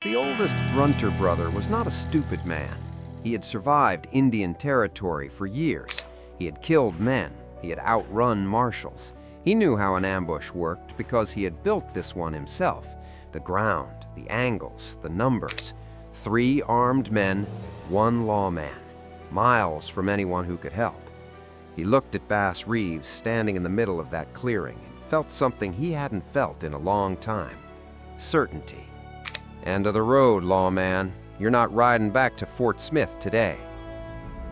The oldest Brunter brother was not a stupid man. He had survived Indian territory for years. He had killed men. He had outrun marshals. He knew how an ambush worked because he had built this one himself. The ground, the angles, the numbers. 3 armed men, 1 lawman, miles from anyone who could help. He looked at Bass Reeves standing in the middle of that clearing and felt something he hadn't felt in a long time. Certainty. End of the road, lawman. You're not riding back to Fort Smith today.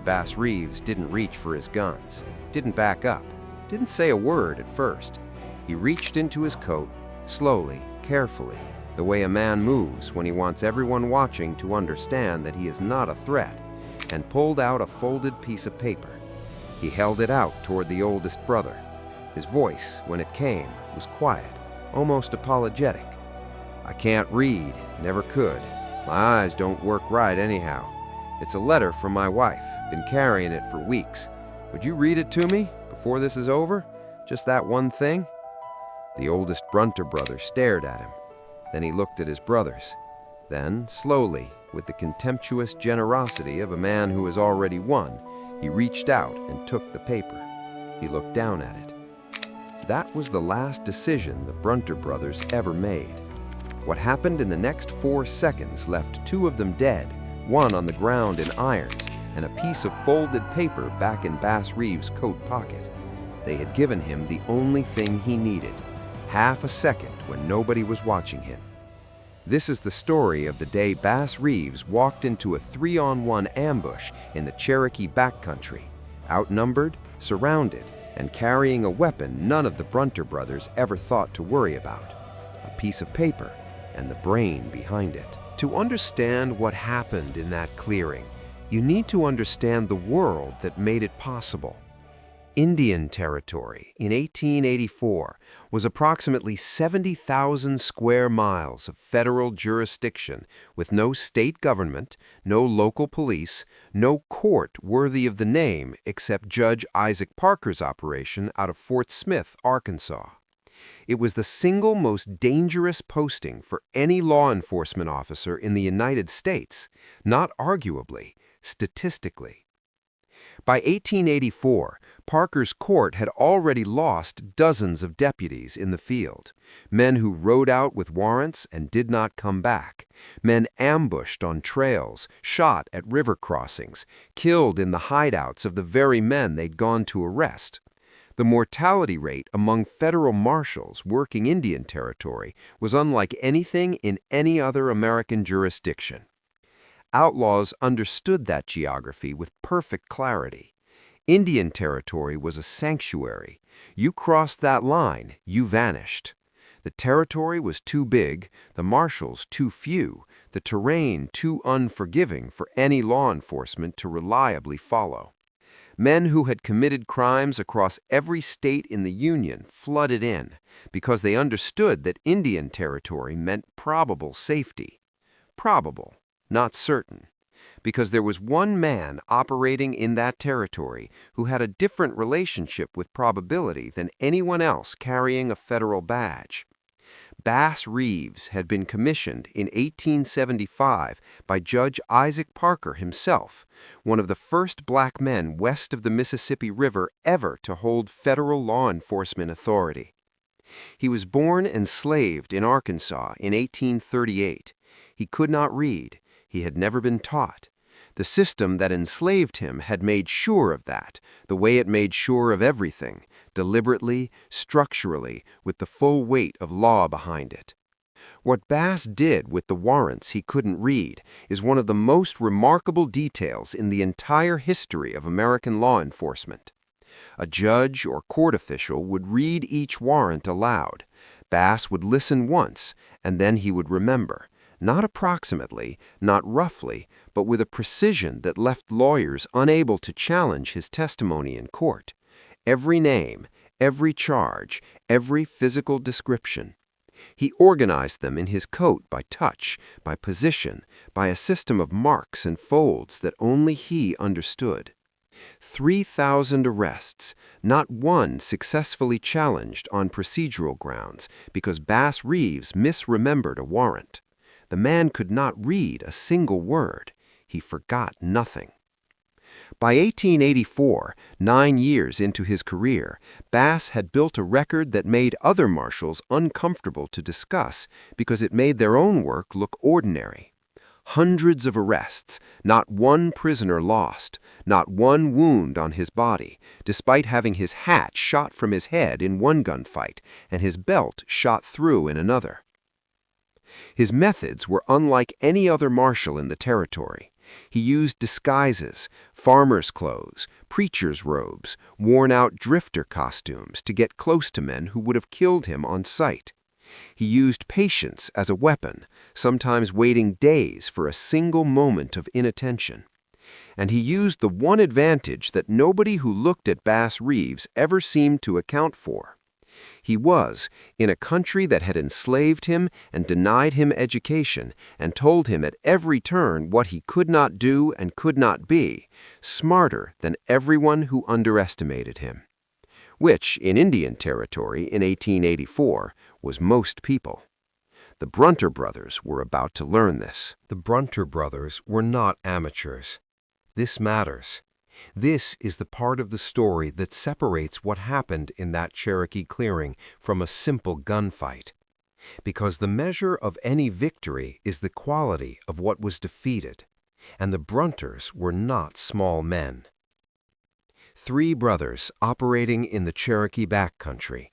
Bass Reeves didn't reach for his guns, didn't back up, didn't say a word at first. He reached into his coat, slowly, carefully, the way a man moves when he wants everyone watching to understand that he is not a threat, and pulled out a folded piece of paper. He held it out toward the oldest brother. His voice, when it came, was quiet, almost apologetic. "I can't read, never could. My eyes don't work right anyhow. It's a letter from my wife, been carrying it for weeks. Would you read it to me before this is over? Just that one thing?" The oldest Brunter brother stared at him. Then he looked at his brothers. Then, slowly, with the contemptuous generosity of a man who has already won, he reached out and took the paper. He looked down at it. That was the last decision the Brunter brothers ever made. What happened in the next 4 seconds left 2 of them dead, 1 on the ground in irons, and a piece of folded paper back in Bass Reeves' coat pocket. They had given him the only thing he needed, half a second when nobody was watching him. This is the story of the day Bass Reeves walked into a 3-on-1 ambush in the Cherokee backcountry, outnumbered, surrounded, and carrying a weapon none of the Brunter brothers ever thought to worry about: a piece of paper and the brain behind it. To understand what happened in that clearing, you need to understand the world that made it possible. Indian Territory in 1884 was approximately 70,000 square miles of federal jurisdiction with no state government, no local police, no court worthy of the name except Judge Isaac Parker's operation out of Fort Smith, Arkansas. It was the single most dangerous posting for any law enforcement officer in the United States, not arguably, statistically. By 1884, Parker's court had already lost dozens of deputies in the field, men who rode out with warrants and did not come back, men ambushed on trails, shot at river crossings, killed in the hideouts of the very men they'd gone to arrest. The mortality rate among federal marshals working Indian Territory was unlike anything in any other American jurisdiction. Outlaws understood that geography with perfect clarity. Indian Territory was a sanctuary. You crossed that line, you vanished. The territory was too big, the marshals too few, the terrain too unforgiving for any law enforcement to reliably follow. Men who had committed crimes across every state in the Union flooded in because they understood that Indian Territory meant probable safety. Probable, not certain, because there was one man operating in that territory who had a different relationship with probability than anyone else carrying a federal badge. Bass Reeves had been commissioned in 1875 by Judge Isaac Parker himself, one of the first black men west of the Mississippi River ever to hold federal law enforcement authority. He was born enslaved in Arkansas in 1838. He could not read. He had never been taught. The system that enslaved him had made sure of that, the way it made sure of everything, deliberately, structurally, with the full weight of law behind it. What Bass did with the warrants he couldn't read is one of the most remarkable details in the entire history of American law enforcement. A judge or court official would read each warrant aloud. Bass would listen once, and then he would remember. Not approximately, not roughly, but with a precision that left lawyers unable to challenge his testimony in court. Every name, every charge, every physical description. He organized them in his coat by touch, by position, by a system of marks and folds that only he understood. 3,000 arrests, not one successfully challenged on procedural grounds because Bass Reeves misremembered a warrant. The man could not read a single word. He forgot nothing. By 1884, 9 years into his career, Bass had built a record that made other marshals uncomfortable to discuss because it made their own work look ordinary. Hundreds of arrests, not one prisoner lost, not one wound on his body, despite having his hat shot from his head in one gunfight and his belt shot through in another. His methods were unlike any other marshal in the territory. He used disguises, farmer's clothes, preacher's robes, worn-out drifter costumes to get close to men who would have killed him on sight. He used patience as a weapon, sometimes waiting days for a single moment of inattention. And he used the one advantage that nobody who looked at Bass Reeves ever seemed to account for. He was, in a country that had enslaved him and denied him education and told him at every turn what he could not do and could not be, smarter than everyone who underestimated him. Which, in Indian Territory in 1884, was most people. The Brunter brothers were about to learn this. The Brunter brothers were not amateurs. This matters. This is the part of the story that separates what happened in that Cherokee clearing from a simple gunfight. Because the measure of any victory is the quality of what was defeated, and the Brunters were not small men. 3 brothers operating in the Cherokee backcountry.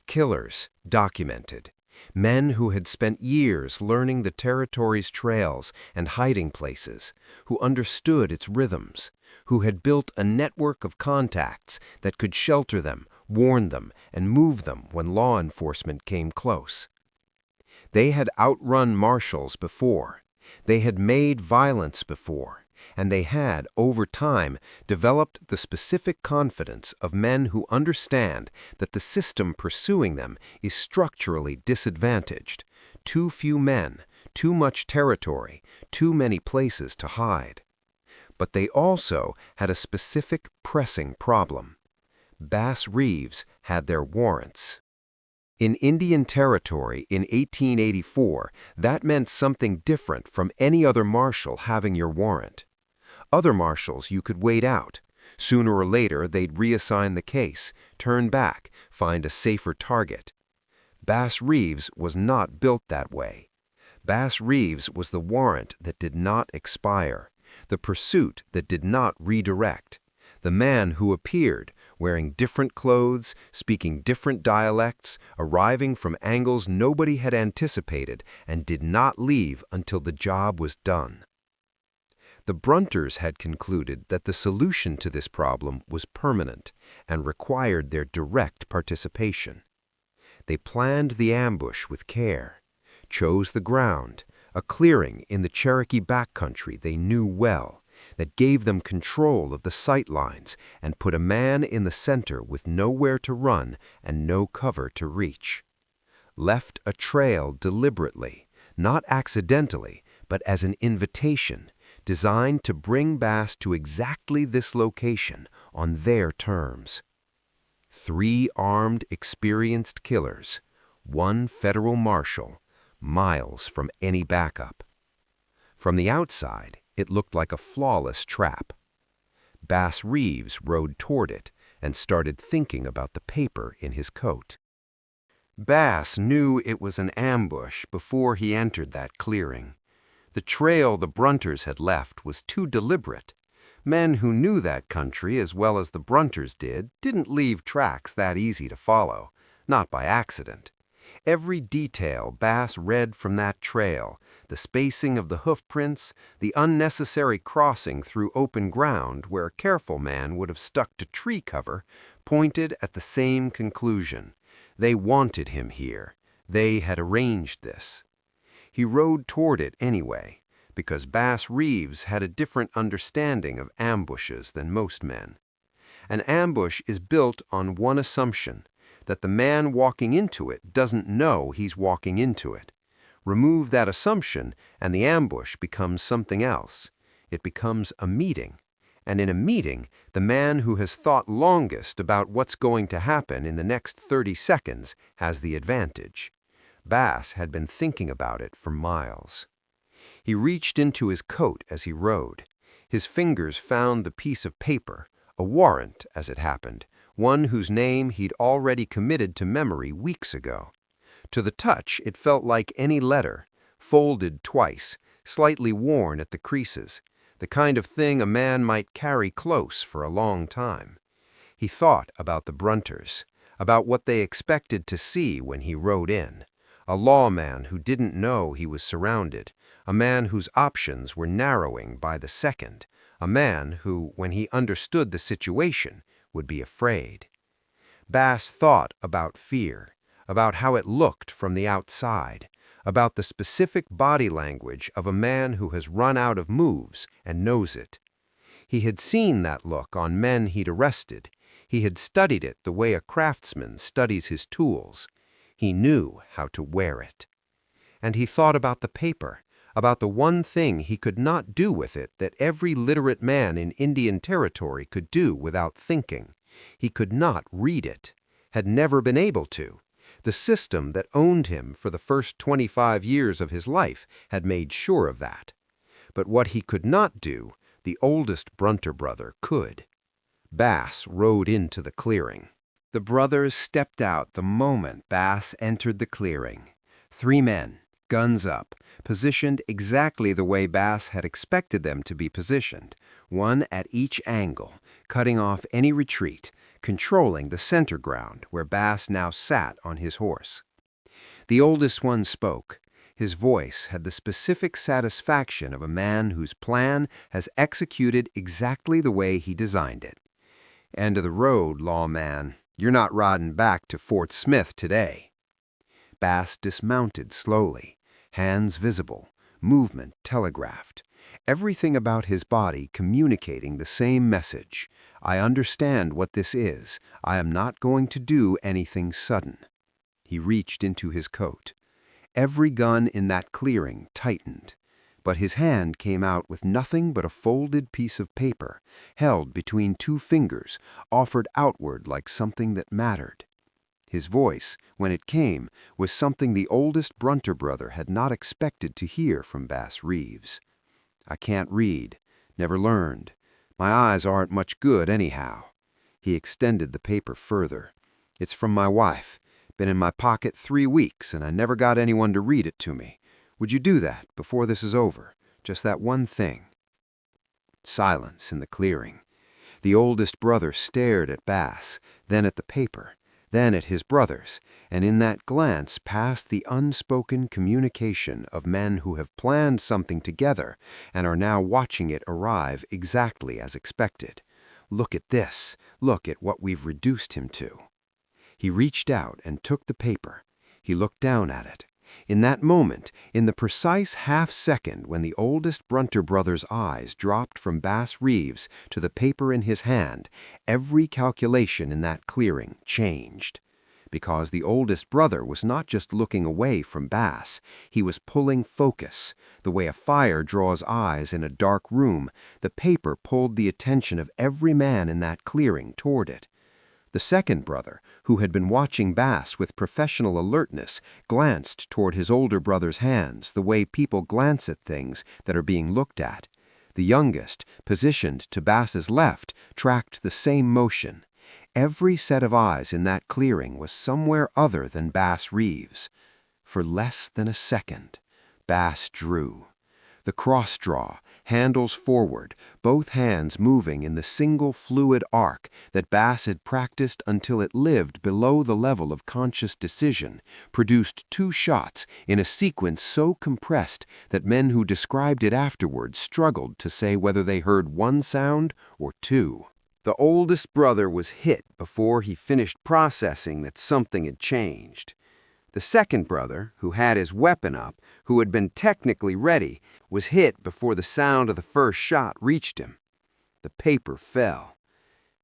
Killers, documented. Men who had spent years learning the territory's trails and hiding places, who understood its rhythms, who had built a network of contacts that could shelter them, warn them, and move them when law enforcement came close. They had outrun marshals before. They had made violence before. And they had, over time, developed the specific confidence of men who understand that the system pursuing them is structurally disadvantaged. Too few men, too much territory, too many places to hide. But they also had a specific pressing problem. Bass Reeves had their warrants. In Indian Territory in 1884, that meant something different from any other marshal having your warrant. Other marshals you could wait out. Sooner or later, they'd reassign the case, turn back, find a safer target. Bass Reeves was not built that way. Bass Reeves was the warrant that did not expire, the pursuit that did not redirect, the man who appeared, wearing different clothes, speaking different dialects, arriving from angles nobody had anticipated, and did not leave until the job was done. The Brunters had concluded that the solution to this problem was permanent and required their direct participation. They planned the ambush with care, chose the ground, a clearing in the Cherokee backcountry they knew well, that gave them control of the sight lines and put a man in the center with nowhere to run and no cover to reach. Left a trail deliberately, not accidentally, but as an invitation, designed to bring Bass to exactly this location on their terms. 3 armed, experienced killers, 1 federal marshal, miles from any backup. From the outside, it looked like a flawless trap. Bass Reeves rode toward it and started thinking about the paper in his coat. Bass knew it was an ambush before he entered that clearing. The trail the Brunters had left was too deliberate. Men who knew that country as well as the Brunters didn't leave tracks that easy to follow, not by accident. Every detail Bass read from that trail, the spacing of the hoofprints, the unnecessary crossing through open ground where a careful man would have stuck to tree cover, pointed at the same conclusion. They wanted him here. They had arranged this. He rode toward it anyway, because Bass Reeves had a different understanding of ambushes than most men. An ambush is built on one assumption, that the man walking into it doesn't know he's walking into it. Remove that assumption, and the ambush becomes something else. It becomes a meeting. And in a meeting, the man who has thought longest about what's going to happen in the next 30 seconds has the advantage. Bass had been thinking about it for miles. He reached into his coat as he rode. His fingers found the piece of paper, a warrant, as it happened, one whose name he'd already committed to memory weeks ago. To the touch, it felt like any letter, folded twice, slightly worn at the creases, the kind of thing a man might carry close for a long time. He thought about the Brunters, about what they expected to see when he rode in. A lawman who didn't know he was surrounded, a man whose options were narrowing by the second, a man who, when he understood the situation, would be afraid. Bass thought about fear, about how it looked from the outside, about the specific body language of a man who has run out of moves and knows it. He had seen that look on men he'd arrested. He had studied it the way a craftsman studies his tools. He knew how to wear it. And he thought about the paper, about the one thing he could not do with it that every literate man in Indian Territory could do without thinking. He could not read it, had never been able to. The system that owned him for the first 25 years of his life had made sure of that. But what he could not do, the oldest Brunter brother could. Bass rode into the clearing. The brothers stepped out the moment Bass entered the clearing. 3 men, guns up, positioned exactly the way Bass had expected them to be positioned, one at each angle, cutting off any retreat, controlling the center ground where Bass now sat on his horse. The oldest one spoke. His voice had the specific satisfaction of a man whose plan has executed exactly the way he designed it. "End of the road, lawman. You're not riding back to Fort Smith today." Bass dismounted slowly, hands visible, movement telegraphed. Everything about his body communicating the same message. "I understand what this is. I am not going to do anything sudden." He reached into his coat. Every gun in that clearing tightened, but his hand came out with nothing but a folded piece of paper, held between 2 fingers, offered outward like something that mattered. His voice, when it came, was something the oldest Brunter brother had not expected to hear from Bass Reeves. "I can't read. Never learned. My eyes aren't much good anyhow." He extended the paper further. "It's from my wife. Been in my pocket 3 weeks, and I never got anyone to read it to me. Would you do that before this is over? Just that one thing." Silence in the clearing. The oldest brother stared at Bass, then at the paper, then at his brothers, and in that glance passed the unspoken communication of men who have planned something together and are now watching it arrive exactly as expected. "Look at this. Look at what we've reduced him to." He reached out and took the paper. He looked down at it. In that moment, in the precise half-second when the oldest Brunter brother's eyes dropped from Bass Reeves to the paper in his hand, every calculation in that clearing changed. Because the oldest brother was not just looking away from Bass, he was pulling focus. The way a fire draws eyes in a dark room, the paper pulled the attention of every man in that clearing toward it. The second brother, who had been watching Bass with professional alertness, glanced toward his older brother's hands the way people glance at things that are being looked at. The youngest, positioned to Bass's left, tracked the same motion. Every set of eyes in that clearing was somewhere other than Bass Reeves. For less than a second, Bass drew. The cross draw, handles forward, both hands moving in the single fluid arc that Bass had practiced until it lived below the level of conscious decision, produced 2 shots in a sequence so compressed that men who described it afterward struggled to say whether they heard 1 sound or 2. The oldest brother was hit before he finished processing that something had changed. The second brother, who had his weapon up, who had been technically ready, was hit before the sound of the first shot reached him. The paper fell.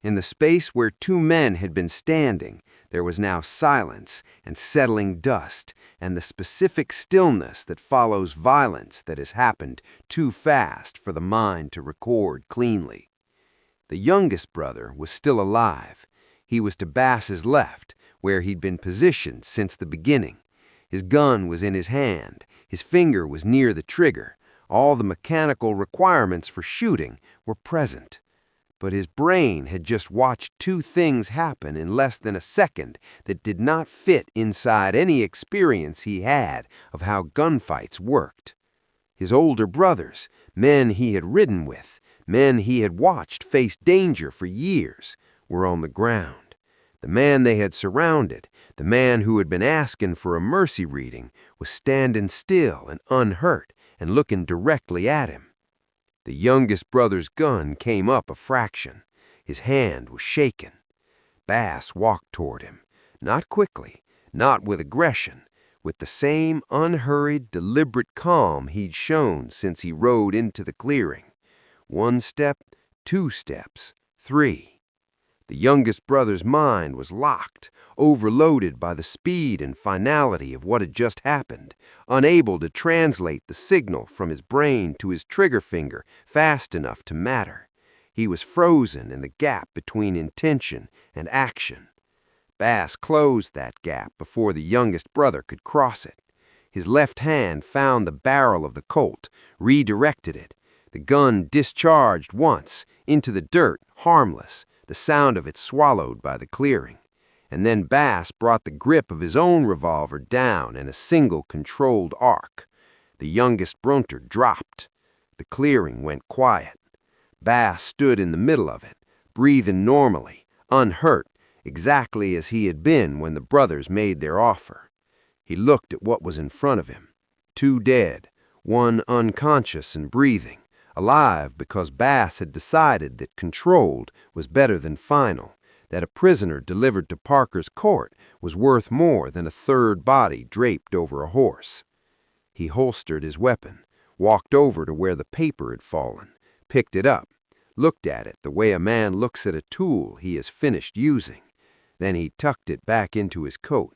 In the space where 2 men had been standing, there was now silence and settling dust and the specific stillness that follows violence that has happened too fast for the mind to record cleanly. The youngest brother was still alive. He was to Bass's left, where he'd been positioned since the beginning. His gun was in his hand. His finger was near the trigger. All the mechanical requirements for shooting were present. But his brain had just watched two things happen in less than a second that did not fit inside any experience he had of how gunfights worked. His older brothers, men he had ridden with, men he had watched face danger for years, were on the ground. The man they had surrounded, the man who had been asking for a mercy reading, was standing still and unhurt and looking directly at him. The youngest brother's gun came up a fraction. His hand was shaking. Bass walked toward him, not quickly, not with aggression, with the same unhurried, deliberate calm he'd shown since he rode into the clearing. 1 step, 2 steps, 3. The youngest brother's mind was locked, overloaded by the speed and finality of what had just happened, unable to translate the signal from his brain to his trigger finger fast enough to matter. He was frozen in the gap between intention and action. Bass closed that gap before the youngest brother could cross it. His left hand found the barrel of the Colt, redirected it. The gun discharged once, into the dirt, harmless, the sound of it swallowed by the clearing. And then Bass brought the grip of his own revolver down in a single controlled arc. The youngest Brunter dropped. The clearing went quiet. Bass stood in the middle of it, breathing normally, unhurt, exactly as he had been when the brothers made their offer. He looked at what was in front of him. 2 dead, 1 unconscious and breathing, alive because Bass had decided that controlled was better than final, that a prisoner delivered to Parker's court was worth more than a third body draped over a horse. He holstered his weapon, walked over to where the paper had fallen, picked it up, looked at it the way a man looks at a tool he has finished using. Then he tucked it back into his coat.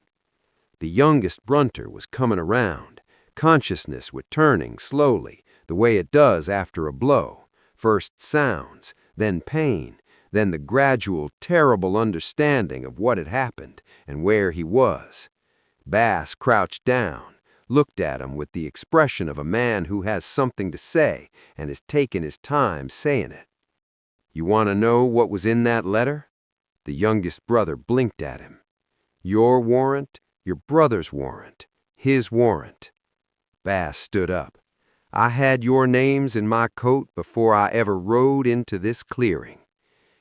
The youngest Brunter was coming around, consciousness returning slowly, the way it does after a blow. First sounds, then pain, then the gradual, terrible understanding of what had happened and where he was. Bass crouched down, looked at him with the expression of a man who has something to say and has taken his time saying it. "You want to know what was in that letter?" The youngest brother blinked at him. "Your warrant, your brother's warrant, his warrant." Bass stood up. "I had your names in my coat before I ever rode into this clearing."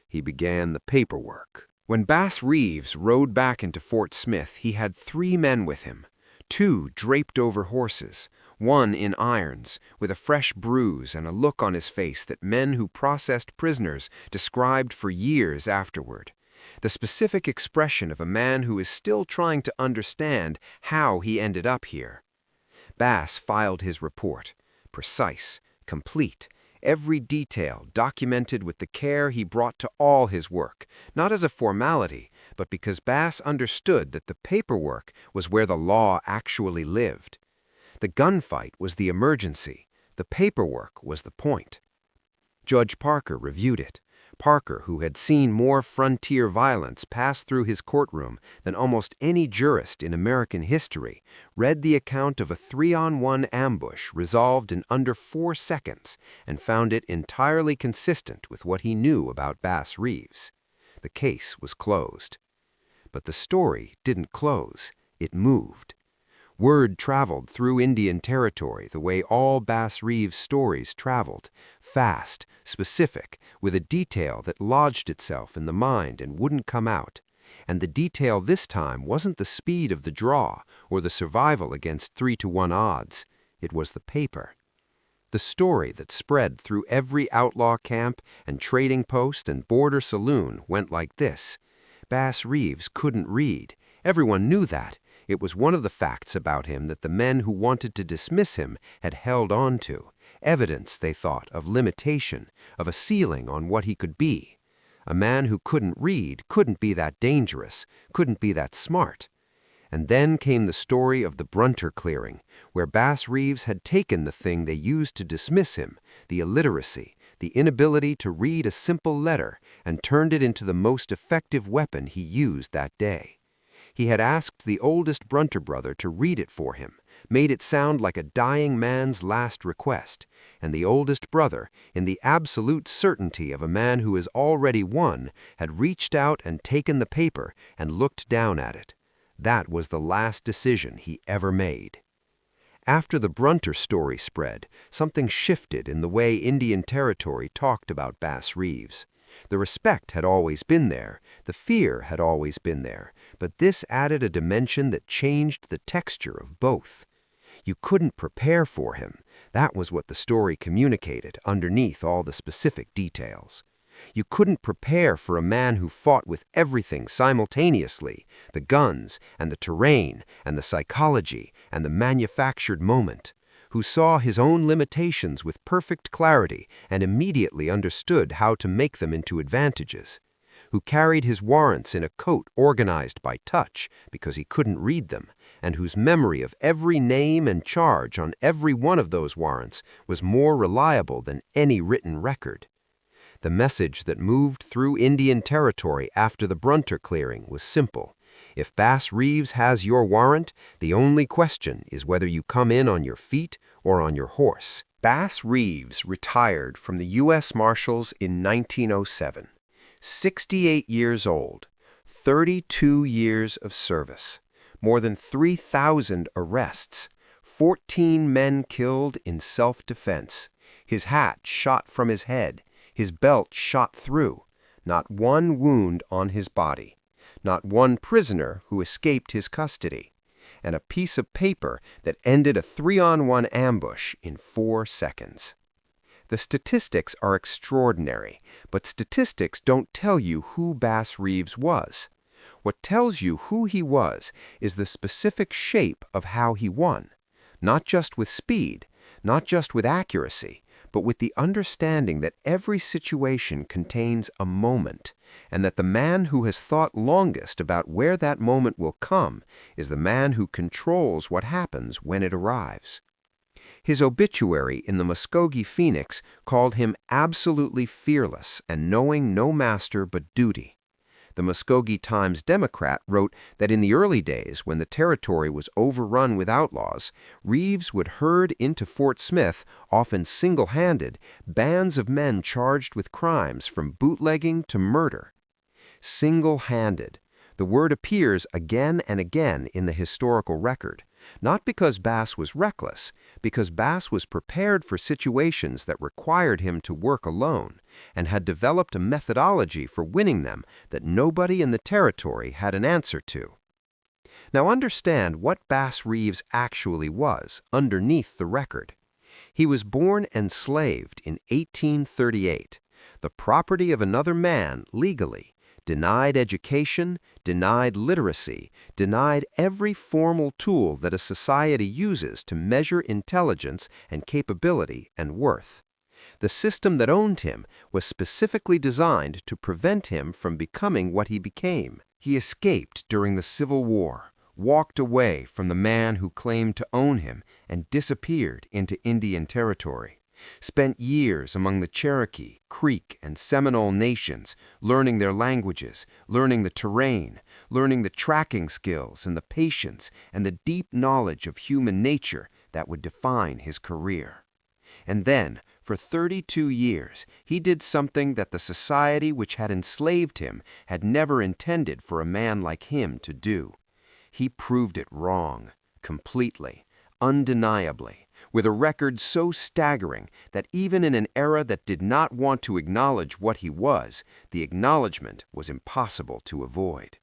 He began the paperwork. When Bass Reeves rode back into Fort Smith, he had 3 men with him, 2 draped over horses, 1 in irons, with a fresh bruise and a look on his face that men who processed prisoners described for years afterward. The specific expression of a man who is still trying to understand how he ended up here. Bass filed his report, precise, complete, every detail documented with the care he brought to all his work, not as a formality, but because Bass understood that the paperwork was where the law actually lived. The gunfight was the emergency. The paperwork was the point. Judge Parker reviewed it. Parker, who had seen more frontier violence pass through his courtroom than almost any jurist in American history, read the account of a 3-on-1 ambush resolved in under 4 seconds and found it entirely consistent with what he knew about Bass Reeves. The case was closed. But the story didn't close. It moved. Word traveled through Indian Territory the way all Bass Reeves' stories traveled, fast, specific, with a detail that lodged itself in the mind and wouldn't come out. And the detail this time wasn't the speed of the draw or the survival against 3-to-1 odds. It was the paper. The story that spread through every outlaw camp and trading post and border saloon went like this. Bass Reeves couldn't read. Everyone knew that. It was one of the facts about him that the men who wanted to dismiss him had held on to, evidence, they thought, of limitation, of a ceiling on what he could be. A man who couldn't read couldn't be that dangerous, couldn't be that smart. And then came the story of the Brunter clearing, where Bass Reeves had taken the thing they used to dismiss him, the illiteracy, the inability to read a simple letter, and turned it into the most effective weapon he used that day. He had asked the oldest Brunter brother to read it for him, made it sound like a dying man's last request, and the oldest brother, in the absolute certainty of a man who has already won, had reached out and taken the paper and looked down at it. That was the last decision he ever made. After the Brunter story spread, something shifted in the way Indian Territory talked about Bass Reeves. The respect had always been there, the fear had always been there, but this added a dimension that changed the texture of both. You couldn't prepare for him. That was what the story communicated, underneath all the specific details. You couldn't prepare for a man who fought with everything simultaneously, the guns, and the terrain, and the psychology, and the manufactured moment, who saw his own limitations with perfect clarity and immediately understood how to make them into advantages, who carried his warrants in a coat organized by touch because he couldn't read them, and whose memory of every name and charge on every one of those warrants was more reliable than any written record. The message that moved through Indian Territory after the Brunter clearing was simple. If Bass Reeves has your warrant, the only question is whether you come in on your feet or on your horse. Bass Reeves retired from the U.S. Marshals in 1907. 68 years old, 32 years of service, more than 3,000 arrests, 14 men killed in self-defense, his hat shot from his head, his belt shot through, not one wound on his body, not one prisoner who escaped his custody, and a piece of paper that ended a 3-on-1 ambush in 4 seconds. The statistics are extraordinary, but statistics don't tell you who Bass Reeves was. What tells you who he was is the specific shape of how he won, not just with speed, not just with accuracy, but with the understanding that every situation contains a moment, and that the man who has thought longest about where that moment will come is the man who controls what happens when it arrives. His obituary in the Muskogee Phoenix called him absolutely fearless and knowing no master but duty. The Muskogee Times-Democrat wrote that in the early days, when the territory was overrun with outlaws, Reeves would herd into Fort Smith, often single-handed, bands of men charged with crimes from bootlegging to murder. Single-handed. The word appears again and again in the historical record, not because Bass was reckless, because Bass was prepared for situations that required him to work alone, and had developed a methodology for winning them that nobody in the territory had an answer to. Now understand what Bass Reeves actually was underneath the record. He was born enslaved in 1838, the property of another man legally, denied education, denied literacy, denied every formal tool that a society uses to measure intelligence and capability and worth. The system that owned him was specifically designed to prevent him from becoming what he became. He escaped during the Civil War, walked away from the man who claimed to own him, and disappeared into Indian Territory. Spent years among the Cherokee, Creek, and Seminole nations, learning their languages, learning the terrain, learning the tracking skills and the patience and the deep knowledge of human nature that would define his career. And then, for 32 years, he did something that the society which had enslaved him had never intended for a man like him to do. He proved it wrong, completely, undeniably, with a record so staggering that even in an era that did not want to acknowledge what he was, the acknowledgement was impossible to avoid.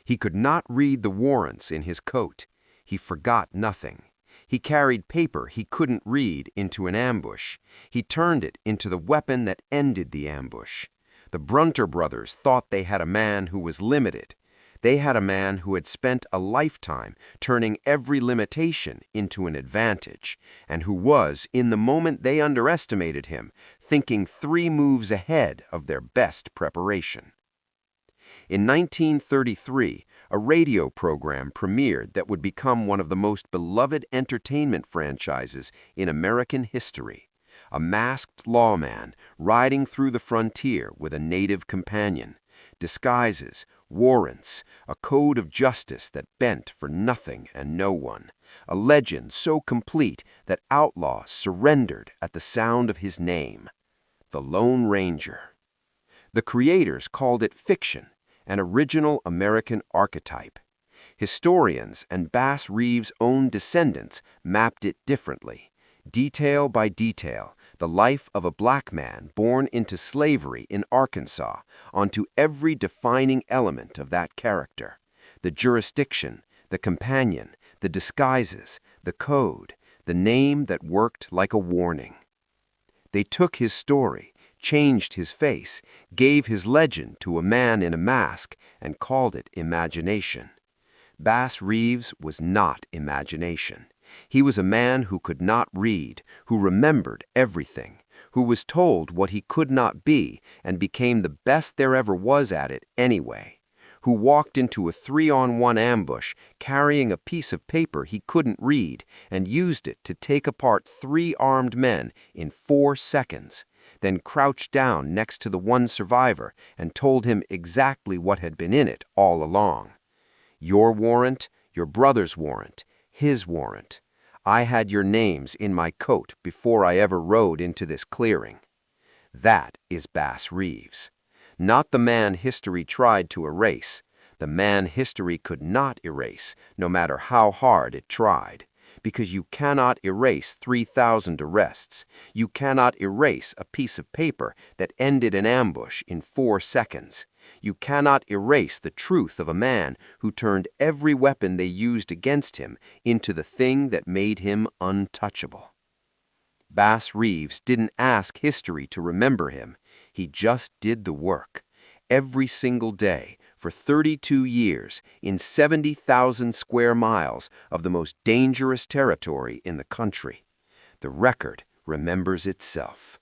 He could not read the warrants in his coat. He forgot nothing. He carried paper he couldn't read into an ambush. He turned it into the weapon that ended the ambush. The Brunter brothers thought they had a man who was limited. They had a man who had spent a lifetime turning every limitation into an advantage, and who was, in the moment they underestimated him, thinking 3 moves ahead of their best preparation. In 1933, a radio program premiered that would become one of the most beloved entertainment franchises in American history. A masked lawman riding through the frontier with a native companion. Disguises, Warrants, a code of justice that bent for nothing and no one. A legend so complete that outlaws surrendered at the sound of his name. The Lone Ranger. The creators called it fiction, an original American archetype. Historians and Bass Reeves' own descendants mapped it differently. Detail by detail, the life of a black man born into slavery in Arkansas onto every defining element of that character. The jurisdiction, the companion, the disguises, the code, the name that worked like a warning. They took his story, changed his face, gave his legend to a man in a mask, and called it imagination. Bass Reeves was not imagination. He was a man who could not read, who remembered everything, who was told what he could not be and became the best there ever was at it anyway, who walked into a 3-on-1 ambush carrying a piece of paper he couldn't read and used it to take apart 3 armed men in 4 seconds, then crouched down next to the one survivor and told him exactly what had been in it all along. Your warrant, your brother's warrant, his warrant. I had your names in my coat before I ever rode into this clearing. That is Bass Reeves. Not the man history tried to erase, the man history could not erase, no matter how hard it tried. Because you cannot erase 3,000 arrests. You cannot erase a piece of paper that ended an ambush in 4 seconds. You cannot erase the truth of a man who turned every weapon they used against him into the thing that made him untouchable. Bass Reeves didn't ask history to remember him. He just did the work. Every single day, for 32 years, in 70,000 square miles of the most dangerous territory in the country. The record remembers itself.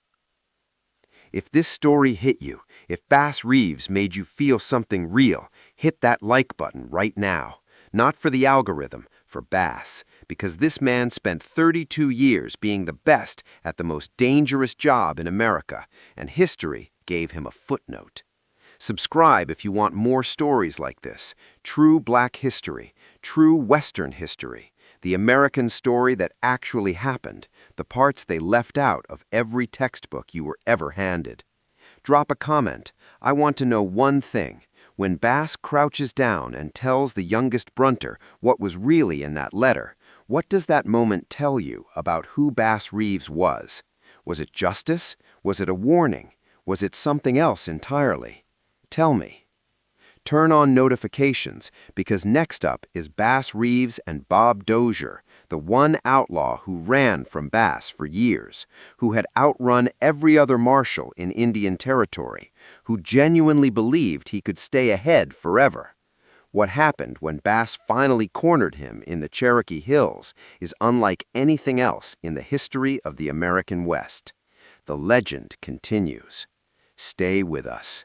If this story hit you, if Bass Reeves made you feel something real, hit that like button right now. Not for the algorithm, for Bass, because this man spent 32 years being the best at the most dangerous job in America, and history gave him a footnote. Subscribe if you want more stories like this. True black history, true Western history, the American story that actually happened, the parts they left out of every textbook you were ever handed. Drop a comment. I want to know one thing. When Bass crouches down and tells the youngest Brunter what was really in that letter, what does that moment tell you about who Bass Reeves was? Was it justice? Was it a warning? Was it something else entirely? Tell me. Turn on notifications, because next up is Bass Reeves and Bob Dozier, the one outlaw who ran from Bass for years, who had outrun every other marshal in Indian Territory, who genuinely believed he could stay ahead forever. What happened when Bass finally cornered him in the Cherokee Hills is unlike anything else in the history of the American West. The legend continues. Stay with us.